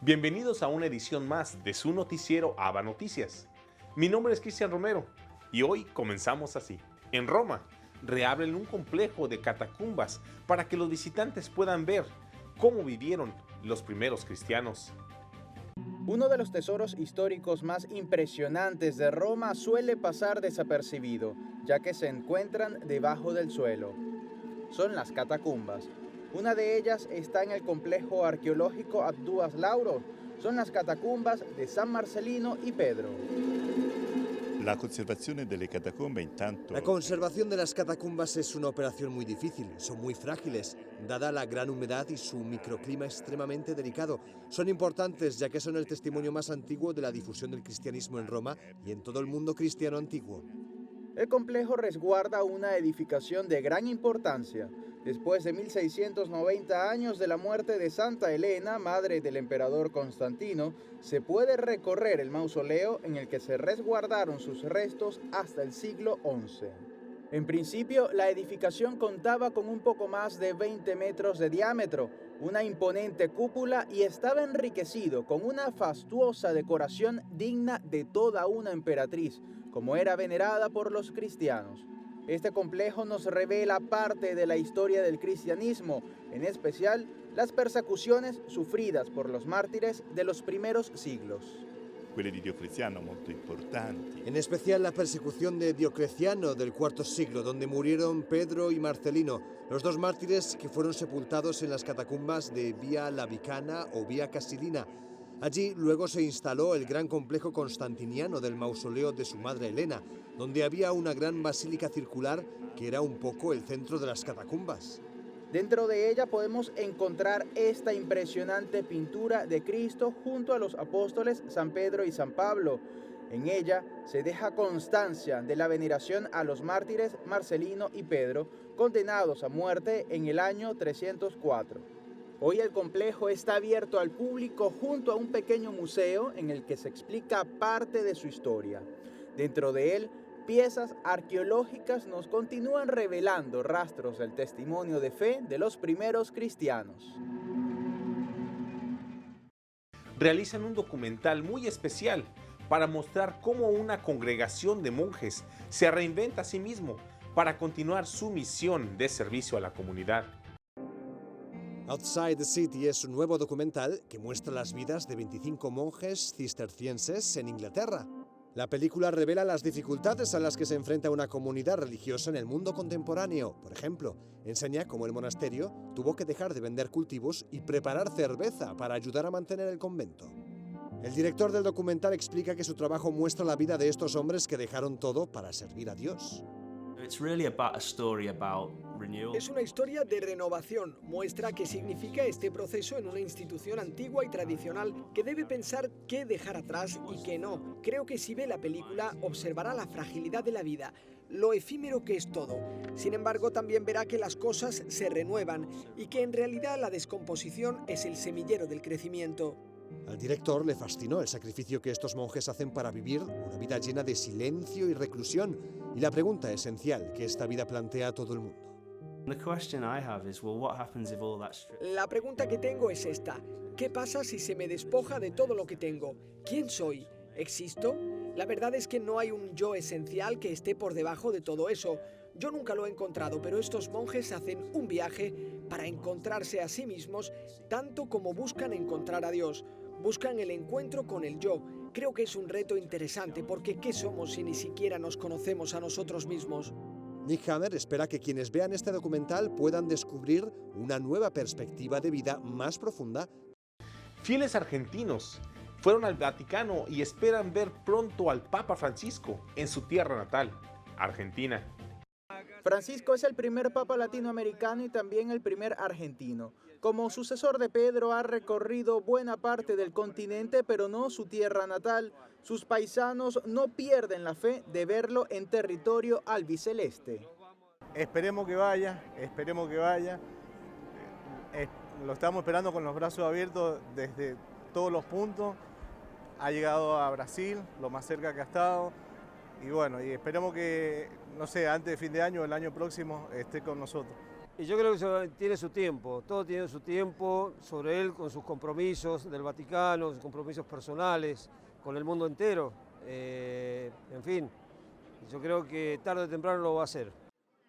Bienvenidos a una edición más de su noticiero ABA Noticias. Mi nombre es Cristian Romero y hoy comenzamos así. En Roma, reabren un complejo de catacumbas para que los visitantes puedan ver cómo vivieron los primeros cristianos. Uno de los tesoros históricos más impresionantes de Roma suele pasar desapercibido, ya que se encuentran debajo del suelo. Son las catacumbas. Una de ellas está en el complejo arqueológico Abduas Lauro. Son las catacumbas de San Marcelino y Pedro. La conservación de las catacumbas es una operación muy difícil, son muy frágiles, dada la gran humedad y su microclima extremadamente delicado. Son importantes ya que son el testimonio más antiguo de la difusión del cristianismo en Roma y en todo el mundo cristiano antiguo. El complejo resguarda una edificación de gran importancia. Después de 1690 años de la muerte de Santa Elena, madre del emperador Constantino, se puede recorrer el mausoleo en el que se resguardaron sus restos hasta el siglo XI. En principio, la edificación contaba con un poco más de 20 metros de diámetro, una imponente cúpula y estaba enriquecido con una fastuosa decoración digna de toda una emperatriz, como era venerada por los cristianos. Este complejo nos revela parte de la historia del cristianismo, en especial las persecuciones sufridas por los mártires de los primeros siglos. En especial la persecución de Diocleciano del IV siglo, donde murieron Pedro y Marcelino, los dos mártires que fueron sepultados en las catacumbas de Vía Lavicana o Vía Casilina. Allí luego se instaló el gran complejo constantiniano del mausoleo de su madre Elena, donde había una gran basílica circular que era un poco el centro de las catacumbas. Dentro de ella podemos encontrar esta impresionante pintura de Cristo junto a los apóstoles San Pedro y San Pablo. En ella se deja constancia de la veneración a los mártires Marcelino y Pedro, condenados a muerte en el año 304. Hoy el complejo está abierto al público junto a un pequeño museo en el que se explica parte de su historia. Dentro de él, piezas arqueológicas nos continúan revelando rastros del testimonio de fe de los primeros cristianos. Realizan un documental muy especial para mostrar cómo una congregación de monjes se reinventa a sí mismo para continuar su misión de servicio a la comunidad. Outside the City es un nuevo documental que muestra las vidas de 25 monjes cistercienses en Inglaterra. La película revela las dificultades a las que se enfrenta una comunidad religiosa en el mundo contemporáneo. Por ejemplo, enseña cómo el monasterio tuvo que dejar de vender cultivos y preparar cerveza para ayudar a mantener el convento. El director del documental explica que su trabajo muestra la vida de estos hombres que dejaron todo para servir a Dios. Es una historia de renovación, muestra qué significa este proceso en una institución antigua y tradicional que debe pensar qué dejar atrás y qué no. Creo que si ve la película observará la fragilidad de la vida, lo efímero que es todo. Sin embargo, también verá que las cosas se renuevan y que en realidad la descomposición es el semillero del crecimiento. Al director le fascinó el sacrificio que estos monjes hacen para vivir una vida llena de silencio y reclusión, y la pregunta esencial que esta vida plantea a todo el mundo. La pregunta que tengo es esta: ¿qué pasa si se me despoja de todo lo que tengo? ¿Quién soy? ¿Existo? La verdad es que no hay un yo esencial que esté por debajo de todo eso. Yo nunca lo he encontrado, pero estos monjes hacen un viaje para encontrarse a sí mismos, tanto como buscan encontrar a Dios. Buscan el encuentro con el yo. Creo que es un reto interesante porque ¿qué somos si ni siquiera nos conocemos a nosotros mismos? Nick Hammer espera que quienes vean este documental puedan descubrir una nueva perspectiva de vida más profunda. Fieles argentinos fueron al Vaticano y esperan ver pronto al Papa Francisco en su tierra natal, Argentina. Francisco es el primer papa latinoamericano y también el primer argentino. Como sucesor de Pedro, ha recorrido buena parte del continente, pero no su tierra natal. Sus paisanos no pierden la fe de verlo en territorio albiceleste. Esperemos que vaya, Lo estamos esperando con los brazos abiertos desde todos los puntos. Ha llegado a Brasil, lo más cerca que ha estado. Y bueno, y esperemos que, no sé, antes de fin de año o el año próximo esté con nosotros. Y yo creo que eso tiene su tiempo, todo tiene su tiempo sobre él con sus compromisos del Vaticano, sus compromisos personales, con el mundo entero. En fin, yo creo que tarde o temprano lo va a hacer.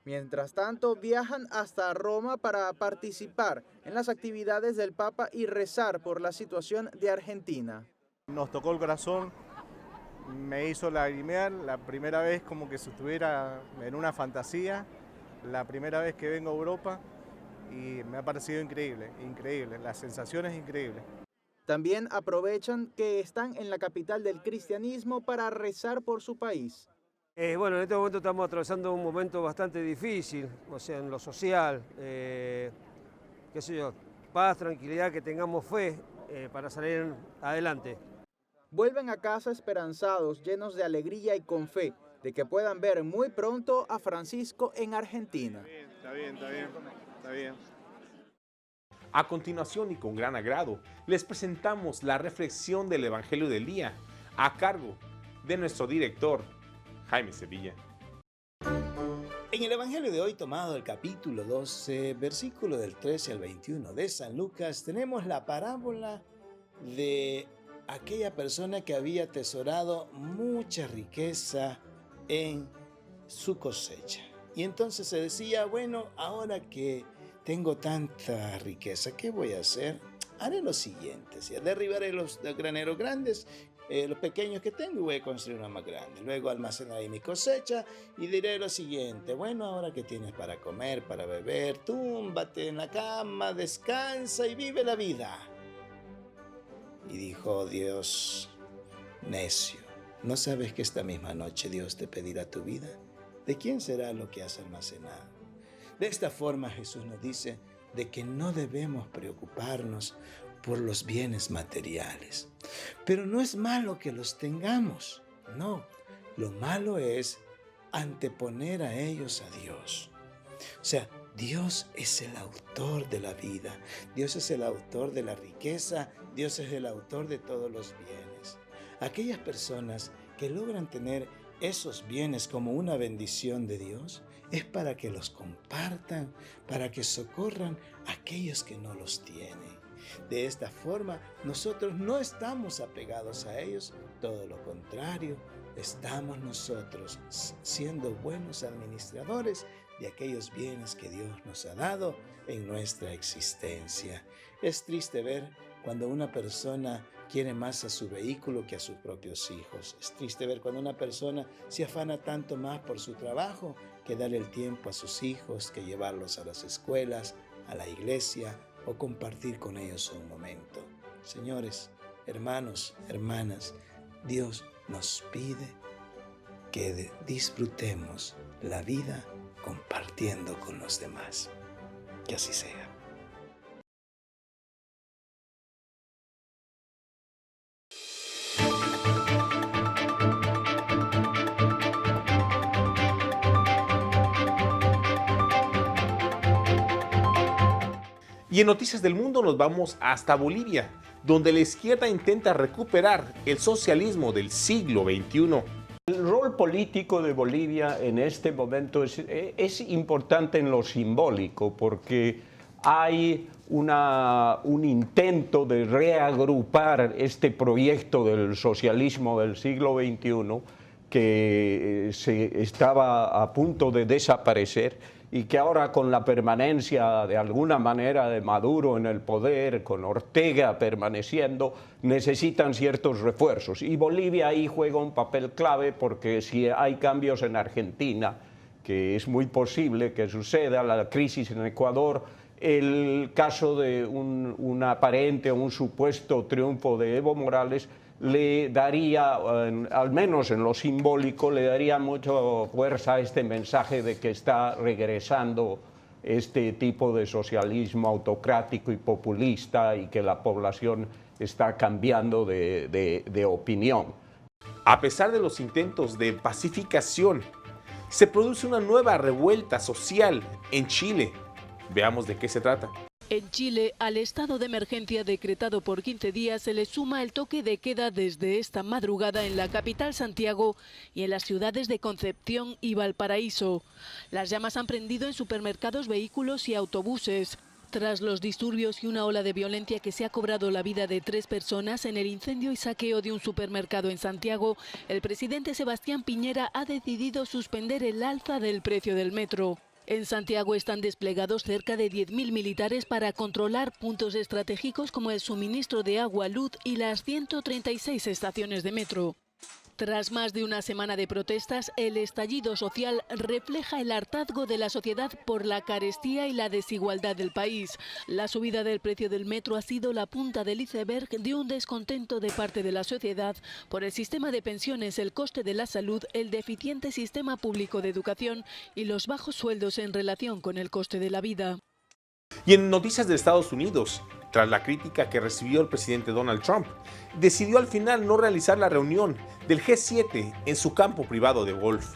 Mientras tanto, viajan hasta Roma para participar en las actividades del Papa y rezar por la situación de Argentina. Nos tocó el corazón, me hizo lagrimear, la primera vez como que si estuviera en una fantasía, la primera vez que vengo a Europa y me ha parecido increíble, increíble, la sensación es increíble. También aprovechan que están en la capital del cristianismo para rezar por su país. Bueno, en este momento estamos atravesando un momento bastante difícil, o sea, en lo social, qué sé yo, paz, tranquilidad, que tengamos fe para salir adelante. Vuelven a casa esperanzados, llenos de alegría y con fe de que puedan ver muy pronto a Francisco en Argentina. Está bien. A continuación y con gran agrado, les presentamos la reflexión del Evangelio del Día a cargo de nuestro director, Jaime Sevilla. En el Evangelio de hoy, tomado del capítulo 12, versículo del 13 al 21 de San Lucas, tenemos la parábola de aquella persona que había atesorado mucha riqueza en su cosecha. Y entonces se decía, bueno, ahora que tengo tanta riqueza, ¿qué voy a hacer? Haré lo siguiente, derribaré los graneros grandes, los pequeños que tengo, y voy a construir uno más grande. Luego almacenaré mi cosecha y diré lo siguiente, bueno, ahora que tienes para comer, para beber, túmbate en la cama, descansa y vive la vida. Y dijo Dios, necio, ¿no sabes que esta misma noche Dios te pedirá tu vida? ¿De quién será lo que has almacenado? De esta forma Jesús nos dice de que no debemos preocuparnos por los bienes materiales. Pero no es malo que los tengamos, no. Lo malo es anteponer a ellos a Dios. O sea, Dios es el autor de la vida, Dios es el autor de la riqueza, Dios es el autor de todos los bienes. Aquellas personas que logran tener esos bienes como una bendición de Dios, es para que los compartan, para que socorran a aquellos que no los tienen. De esta forma, nosotros no estamos apegados a ellos, todo lo contrario, estamos nosotros siendo buenos administradores de aquellos bienes que Dios nos ha dado en nuestra existencia. Es triste ver cuando una persona quiere más a su vehículo que a sus propios hijos. Es triste ver cuando una persona se afana tanto más por su trabajo que darle el tiempo a sus hijos, que llevarlos a las escuelas, a la iglesia o compartir con ellos un momento. Señores, hermanos, hermanas, Dios nos pide que disfrutemos la vida compartiendo con los demás. Que así sea. Y en Noticias del Mundo nos vamos hasta Bolivia, donde la izquierda intenta recuperar el socialismo del siglo XXI. El rol político de Bolivia en este momento es importante en lo simbólico, porque hay un intento de reagrupar este proyecto del socialismo del siglo XXI que se estaba a punto de desaparecer y que ahora, con la permanencia de alguna manera de Maduro en el poder, con Ortega permaneciendo, necesitan ciertos refuerzos. Y Bolivia ahí juega un papel clave, porque si hay cambios en Argentina, que es muy posible que suceda, la crisis en Ecuador, el caso de un aparente o un supuesto triunfo de Evo Morales le daría, al menos en lo simbólico, le daría mucha fuerza a este mensaje de que está regresando este tipo de socialismo autocrático y populista y que la población está cambiando de opinión. A pesar de los intentos de pacificación, se produce una nueva revuelta social en Chile. Veamos de qué se trata. En Chile, al estado de emergencia decretado por 15 días se le suma el toque de queda desde esta madrugada en la capital Santiago y en las ciudades de Concepción y Valparaíso. Las llamas han prendido en supermercados, vehículos y autobuses. Tras los disturbios y una ola de violencia que se ha cobrado la vida de 3 personas en el incendio y saqueo de un supermercado en Santiago, el presidente Sebastián Piñera ha decidido suspender el alza del precio del metro. En Santiago están desplegados cerca de 10.000 militares para controlar puntos estratégicos como el suministro de agua, luz y las 136 estaciones de metro. Tras más de una semana de protestas, el estallido social refleja el hartazgo de la sociedad por la carestía y la desigualdad del país. La subida del precio del metro ha sido la punta del iceberg de un descontento de parte de la sociedad por el sistema de pensiones, el coste de la salud, el deficiente sistema público de educación y los bajos sueldos en relación con el coste de la vida. Y en noticias de Estados Unidos, tras la crítica que recibió el presidente Donald Trump, decidió al final no realizar la reunión del G7 en su campo privado de golf.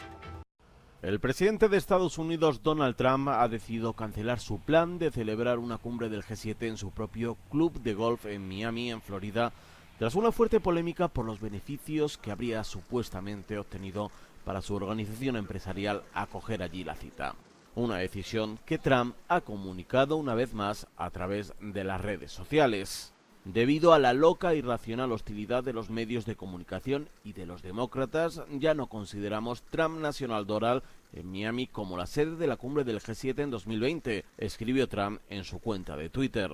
El presidente de Estados Unidos, Donald Trump, ha decidido cancelar su plan de celebrar una cumbre del G7 en su propio club de golf en Miami, en Florida, tras una fuerte polémica por los beneficios que habría supuestamente obtenido para su organización empresarial acoger allí la cita. Una decisión que Trump ha comunicado una vez más a través de las redes sociales. Debido a la loca e irracional hostilidad de los medios de comunicación y de los demócratas, ya no consideramos Trump National Doral en Miami como la sede de la cumbre del G7 en 2020, escribió Trump en su cuenta de Twitter.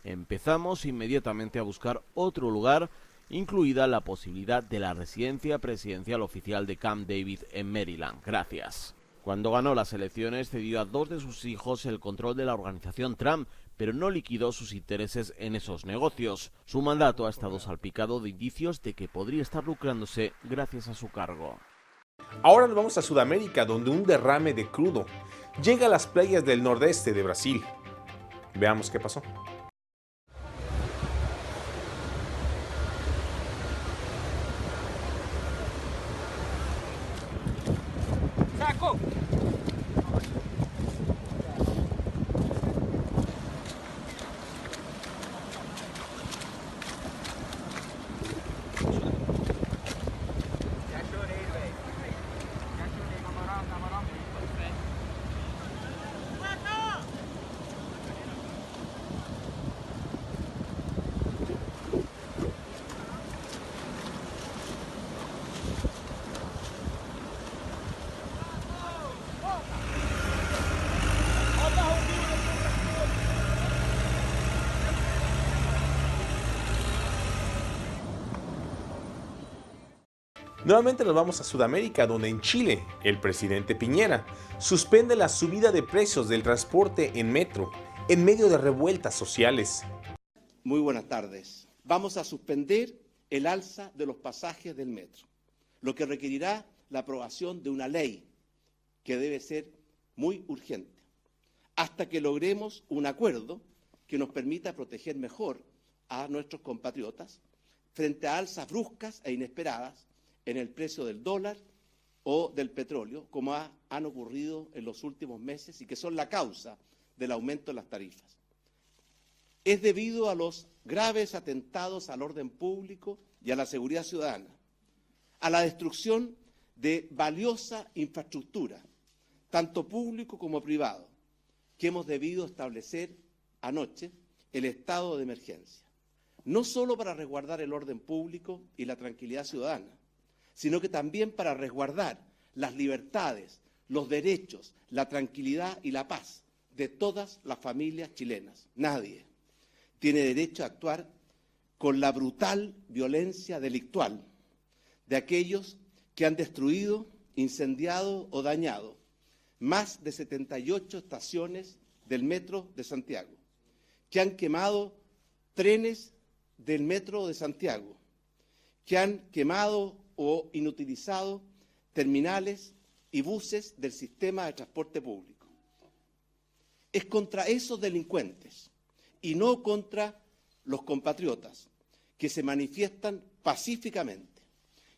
Empezamos inmediatamente a buscar otro lugar, incluida la posibilidad de la residencia presidencial oficial de Camp David en Maryland. Gracias. Cuando ganó las elecciones, cedió a 2 de sus hijos el control de la organización Trump, pero no liquidó sus intereses en esos negocios. Su mandato ha estado salpicado de indicios de que podría estar lucrándose gracias a su cargo. Ahora nos vamos a Sudamérica, donde un derrame de crudo llega a las playas del nordeste de Brasil. Veamos qué pasó. Nuevamente nos vamos a Sudamérica, donde en Chile el presidente Piñera suspende la subida de precios del transporte en metro en medio de revueltas sociales. Muy buenas tardes. Vamos a suspender el alza de los pasajes del metro, lo que requerirá la aprobación de una ley que debe ser muy urgente, hasta que logremos un acuerdo que nos permita proteger mejor a nuestros compatriotas frente a alzas bruscas e inesperadas en el precio del dólar o del petróleo, como han ocurrido en los últimos meses y que son la causa del aumento de las tarifas. Es debido a los graves atentados al orden público y a la seguridad ciudadana, a la destrucción de valiosa infraestructura, tanto público como privado, que hemos debido establecer anoche el estado de emergencia, no solo para resguardar el orden público y la tranquilidad ciudadana, sino que también para resguardar las libertades, los derechos, la tranquilidad y la paz de todas las familias chilenas. Nadie tiene derecho a actuar con la brutal violencia delictual de aquellos que han destruido, incendiado o dañado más de 78 estaciones del Metro de Santiago, que han quemado trenes del Metro de Santiago, que han quemado o inutilizado terminales y buses del sistema de transporte público. Es contra esos delincuentes y no contra los compatriotas que se manifiestan pacíficamente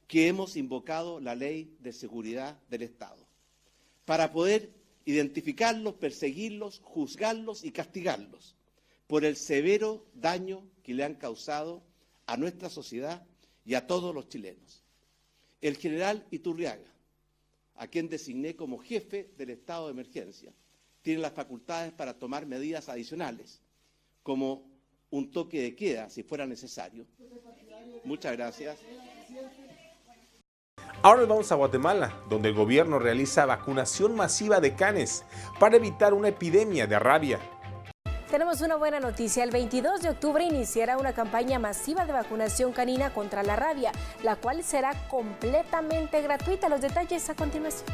que hemos invocado la Ley de Seguridad del Estado para poder identificarlos, perseguirlos, juzgarlos y castigarlos, por el severo daño que le han causado a nuestra sociedad y a todos los chilenos. El general Iturriaga, a quien designé como jefe del estado de emergencia, tiene las facultades para tomar medidas adicionales, como un toque de queda si fuera necesario. Muchas gracias. Ahora nos vamos a Guatemala, donde el gobierno realiza vacunación masiva de canes para evitar una epidemia de rabia. Tenemos una buena noticia. El 22 de octubre iniciará una campaña masiva de vacunación canina contra la rabia, la cual será completamente gratuita. Los detalles a continuación.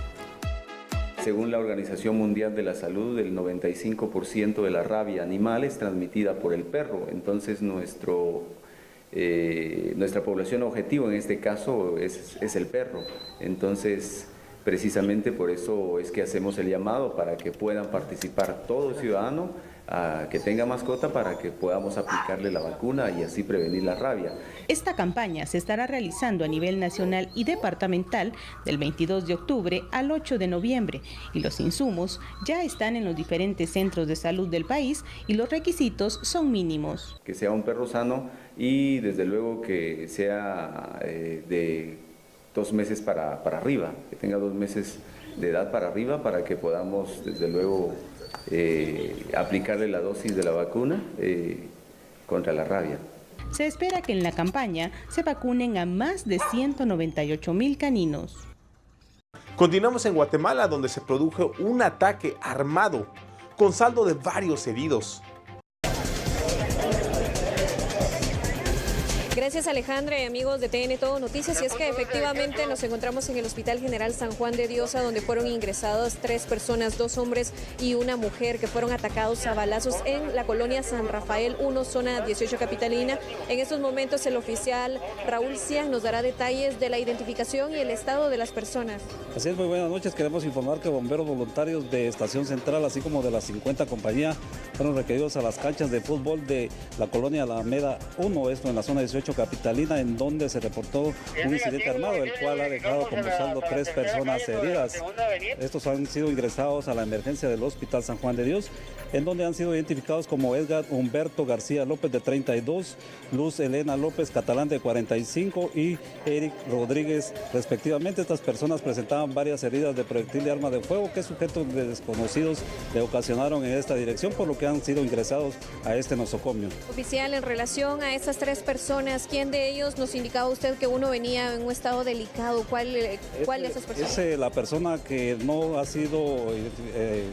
Según la Organización Mundial de la Salud, el 95% de la rabia animal es transmitida por el perro. Entonces nuestra población objetivo en este caso es el perro. Entonces, precisamente por eso es que hacemos el llamado para que puedan participar todo ciudadano que tenga mascota para que podamos aplicarle la vacuna y así prevenir la rabia. Esta campaña se estará realizando a nivel nacional y departamental del 22 de octubre al 8 de noviembre y los insumos ya están en los diferentes centros de salud del país y los requisitos son mínimos. Que sea un perro sano y desde luego que sea de 2 meses para arriba, que tenga 2 meses de edad para arriba para que podamos desde luego aplicarle la dosis de la vacuna contra la rabia. Se espera que en la campaña se vacunen a más de 198,000 caninos. Continuamos en Guatemala, donde se produjo un ataque armado con saldo de varios heridos. Gracias, Alejandra y amigos de TN Todo Noticias. Y es que efectivamente nos encontramos en el Hospital General San Juan de Diosa, donde fueron ingresadas 3 personas, 2 hombres y una mujer, que fueron atacados a balazos en la colonia San Rafael 1, zona 18 capitalina. En estos momentos el oficial Raúl Cian nos dará detalles de la identificación y el estado de las personas. Así es, muy buenas noches. Queremos informar que bomberos voluntarios de Estación Central, así como de la 50 compañía, fueron requeridos a las canchas de fútbol de la colonia Alameda 1, esto en la zona 18 capitalina, en donde se reportó un incidente armado, el cual ha dejado como saldo 3 personas heridas. Estos han sido ingresados a la emergencia del Hospital San Juan de Dios, en donde han sido identificados como Edgar Humberto García López, de 32, Luz Elena López Catalán, de 45, y Eric Rodríguez, respectivamente. Estas personas presentaban varias heridas de proyectil de arma de fuego que sujetos desconocidos le ocasionaron en esta dirección, por lo que han sido ingresados a este nosocomio. Oficial, en relación a estas 3 personas, ¿quién de ellos nos indicaba usted que uno venía en un estado delicado? ¿Cuál de esas personas? Es la persona que no ha sido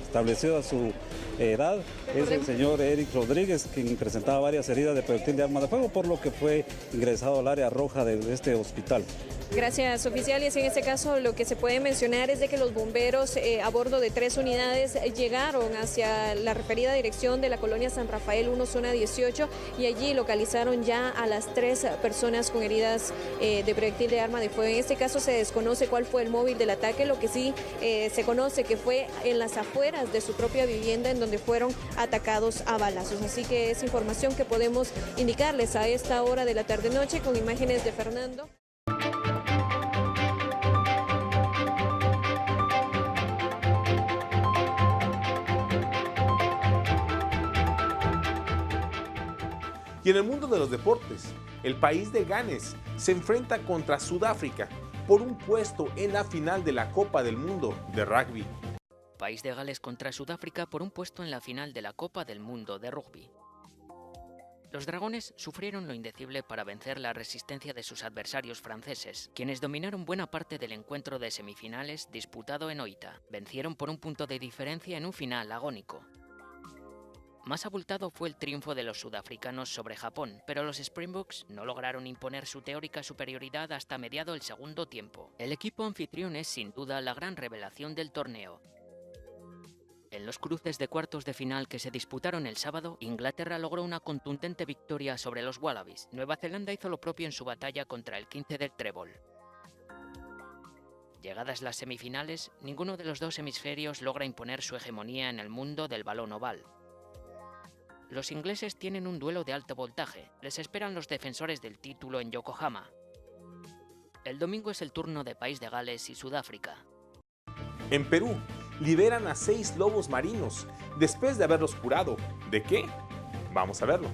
establecida su edad, es el señor Eric Rodríguez, quien presentaba varias heridas de proyectil de arma de fuego, por lo que fue ingresado al área roja de este hospital. Gracias, oficial. Y en este caso lo que se puede mencionar es de que los bomberos a bordo de 3 unidades llegaron hacia la referida dirección de la colonia San Rafael 1, zona 18, y allí localizaron ya a las 3 personas con heridas de proyectil de arma de fuego. En este caso se desconoce cuál fue el móvil del ataque, lo que sí se conoce que fue en las afueras de su propia vivienda, en donde fueron atacados a balazos. Así que es información que podemos indicarles a esta hora de la tarde-noche con imágenes de Fernando. Y en el mundo de los deportes, el país de Ganes se enfrenta contra Sudáfrica por un puesto en la final de la Copa del Mundo de rugby. País de Gales contra Sudáfrica por un puesto en la final de la Copa del Mundo de rugby. Los dragones sufrieron lo indecible para vencer la resistencia de sus adversarios franceses, quienes dominaron buena parte del encuentro de semifinales disputado en Oita. Vencieron por un punto de diferencia en un final agónico. Más abultado fue el triunfo de los sudafricanos sobre Japón, pero los Springboks no lograron imponer su teórica superioridad hasta mediado el segundo tiempo. El equipo anfitrión es sin duda la gran revelación del torneo. En los cruces de cuartos de final que se disputaron el sábado, Inglaterra logró una contundente victoria sobre los Wallabies. Nueva Zelanda hizo lo propio en su batalla contra el 15 del trébol. Llegadas las semifinales, ninguno de los 2 hemisferios logra imponer su hegemonía en el mundo del balón oval. Los ingleses tienen un duelo de alto voltaje. Les esperan los defensores del título en Yokohama. El domingo es el turno de País de Gales y Sudáfrica. En Perú, liberan a 6 lobos marinos después de haberlos curado. ¿De qué? Vamos a verlo.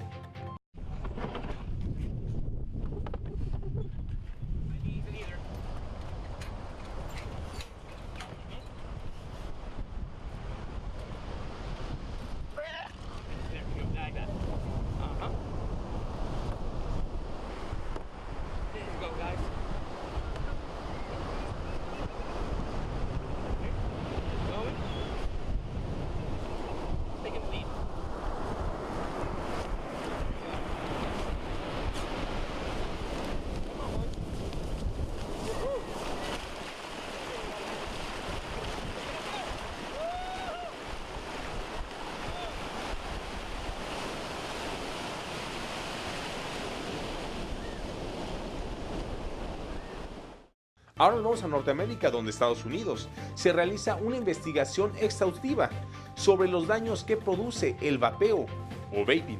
Ahora nos vamos a Norteamérica, donde Estados Unidos se realiza una investigación exhaustiva sobre los daños que produce el vapeo o vaping.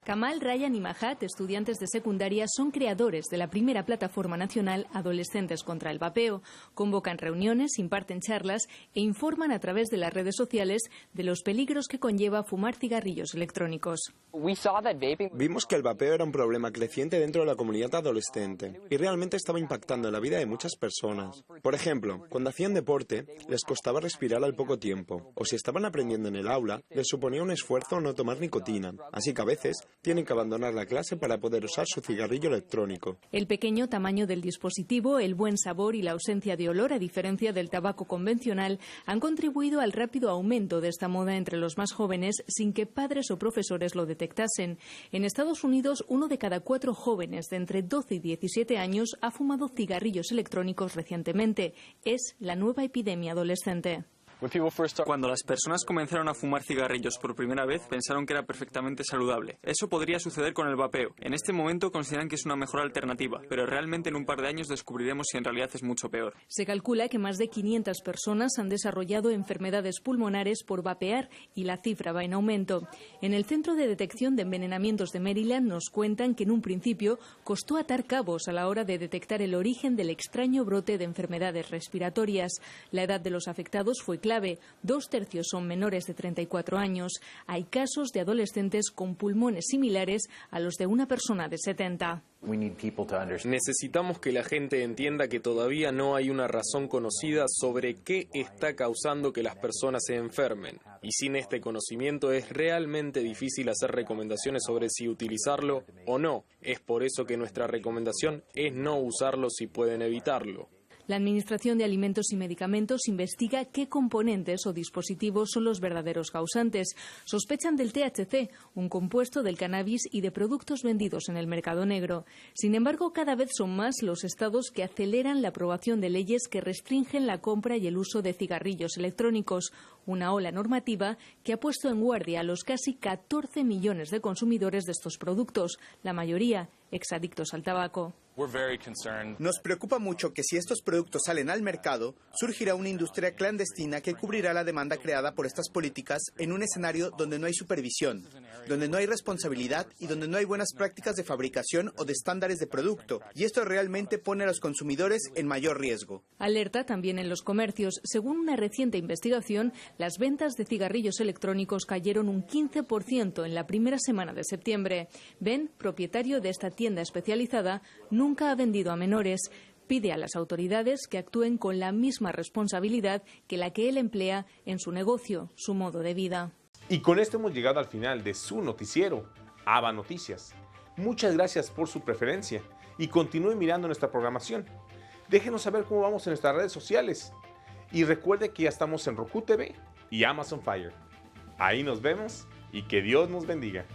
Kamal, Ryan y Mahat, estudiantes de secundaria, son creadores de la primera plataforma nacional Adolescentes contra el Vapeo. Convocan reuniones, imparten charlas e informan a través de las redes sociales de los peligros que conlleva fumar cigarrillos electrónicos. Vimos que el vapeo era un problema creciente dentro de la comunidad adolescente y realmente estaba impactando en la vida de muchas personas. Por ejemplo, cuando hacían deporte, les costaba respirar al poco tiempo, o si estaban aprendiendo en el aula, les suponía un esfuerzo no tomar nicotina, así que a veces tienen que abandonar la clase para poder usar su cigarrillo electrónico. El pequeño tamaño del dispositivo, el buen sabor y la ausencia de olor, a diferencia del tabaco convencional, han contribuido al rápido aumento de esta moda entre los más jóvenes sin que padres o profesores lo detectasen. En Estados Unidos, 1 de cada 4 jóvenes de entre 12 y 17 años ha fumado cigarrillos electrónicos recientemente. Es la nueva epidemia adolescente. Cuando las personas comenzaron a fumar cigarrillos por primera vez, pensaron que era perfectamente saludable. Eso podría suceder con el vapeo. En este momento consideran que es una mejor alternativa, pero realmente en un par de años descubriremos si en realidad es mucho peor. Se calcula que más de 500 personas han desarrollado enfermedades pulmonares por vapear y la cifra va en aumento. En el Centro de Detección de Envenenamientos de Maryland nos cuentan que en un principio costó atar cabos a la hora de detectar el origen del extraño brote de enfermedades respiratorias. La edad de los afectados fue clave. 2/3 son menores de 34 años. Hay casos de adolescentes con pulmones similares a los de una persona de 70. Necesitamos que la gente entienda que todavía no hay una razón conocida sobre qué está causando que las personas se enfermen. Y sin este conocimiento es realmente difícil hacer recomendaciones sobre si utilizarlo o no. Es por eso que nuestra recomendación es no usarlo si pueden evitarlo. La Administración de Alimentos y Medicamentos investiga qué componentes o dispositivos son los verdaderos causantes. Sospechan del THC, un compuesto del cannabis y de productos vendidos en el mercado negro. Sin embargo, cada vez son más los estados que aceleran la aprobación de leyes que restringen la compra y el uso de cigarrillos electrónicos. Una ola normativa que ha puesto en guardia a los casi 14 millones de consumidores de estos productos, la mayoría exadictos al tabaco. Nos preocupa mucho que si estos productos salen al mercado, surgirá una industria clandestina que cubrirá la demanda creada por estas políticas en un escenario donde no hay supervisión, donde no hay responsabilidad y donde no hay buenas prácticas de fabricación o de estándares de producto. Y esto realmente pone a los consumidores en mayor riesgo. Alerta también en los comercios. Según una reciente investigación, las ventas de cigarrillos electrónicos cayeron un 15% en la primera semana de septiembre. Ben, propietario de esta tienda especializada, nunca ha vendido a menores. Pide a las autoridades que actúen con la misma responsabilidad que la que él emplea en su negocio, su modo de vida. Y con esto hemos llegado al final de su noticiero, ABA Noticias. Muchas gracias por su preferencia y continúe mirando nuestra programación. Déjenos saber cómo vamos en nuestras redes sociales. Y recuerde que ya estamos en Roku TV y Amazon Fire. Ahí nos vemos y que Dios nos bendiga.